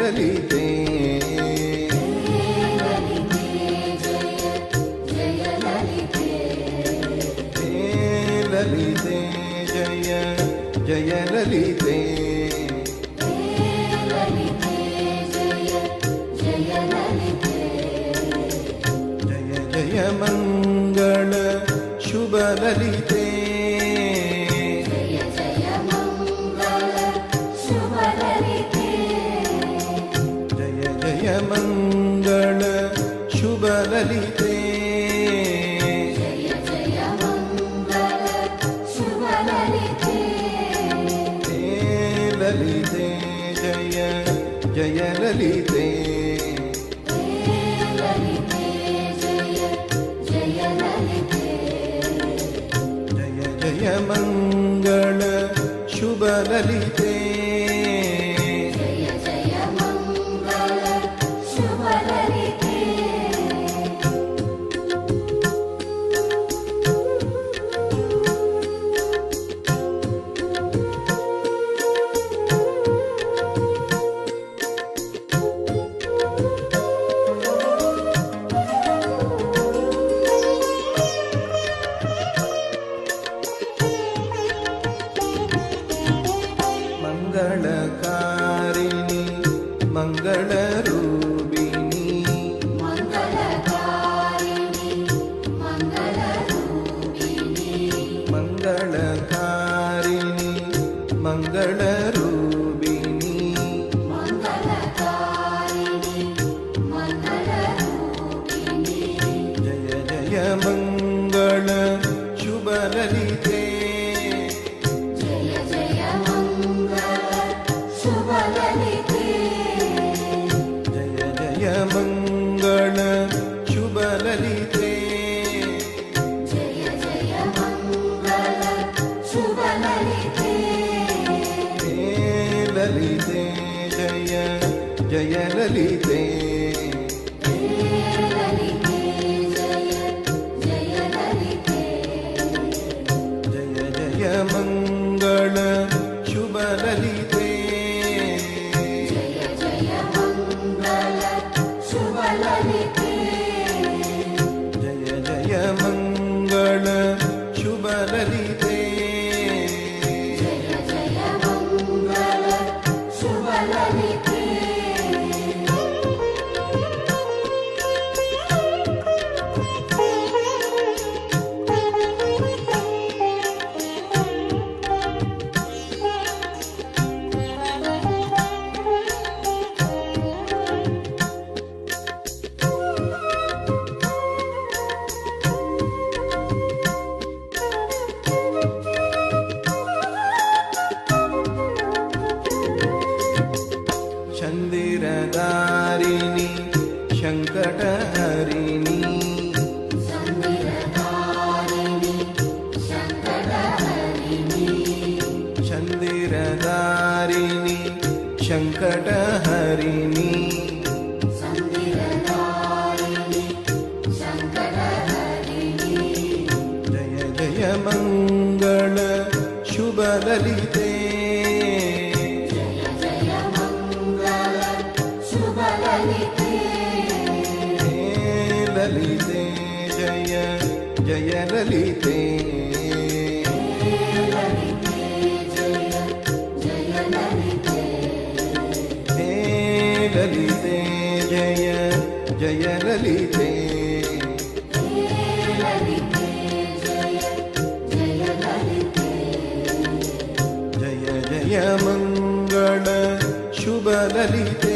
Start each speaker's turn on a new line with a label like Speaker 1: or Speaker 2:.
Speaker 1: ಲಲಿತೆ ಲಲಿತೆ ಜಯ ಜಯ ಲಲಿತೆ ಜಯ ಜಯ ಮಂಗಳ ಶುಭ ಲಲಿತೆ ಜಯ ಜಯ ಮಂಗಳ ಶುಭ ಲಲಿತೆ ಲಲಿತೆ ಜಯ ಜಯ ಲಲಿತೆ ಜಯ ಜಯ ಮಂಗಳ ಶುಭ ಲಲಿತೆ ಮಂಗಳಕಾರಿಣಿ ಮಂಗಳರೂಪಿಣಿ ಮಂಗಳಕಾರಿಣಿ ಮಂಗಳರೂಪಿಣಿ ಜಯ ಜಯ ಮಂಗಳ ಶುಭ ಲಲಿತೆ ಜಯ ಜಯ ಮಂಗಳ ಶುಭ ಲಲಿತೆ ಲಲಿತೆ ಜಯ ಜಯ ಲಲಿತೆ ಜಯ ಜಯ ಮಂಗಳ ಶುಭ ಲಲಿತೆ ಜಯ ಜಯ ಮಂಗಳ ಶುಭ ಲಲಿತೆ ಚಂದಿರಧಾರಿಣಿ ಶಂಕಟಹರಿಣಿ ಚಂದಿರಧಾರಿಣಿ ಶಂಕಟಹರಿಣಿ ಜಯ ಜಯ ಮಂಗಳ ಶುಭ ಲಲಿತೆ ಲಲಿತೆ ಜಯ ಜಯ ಲಲಿತೆ ಲಲಿತೆ ಜಯ ಜಯ ಲಲಿತೆ ಜಯ ಜಯ ಮಂಗಳ ಶುಭ ಲಲಿತೆ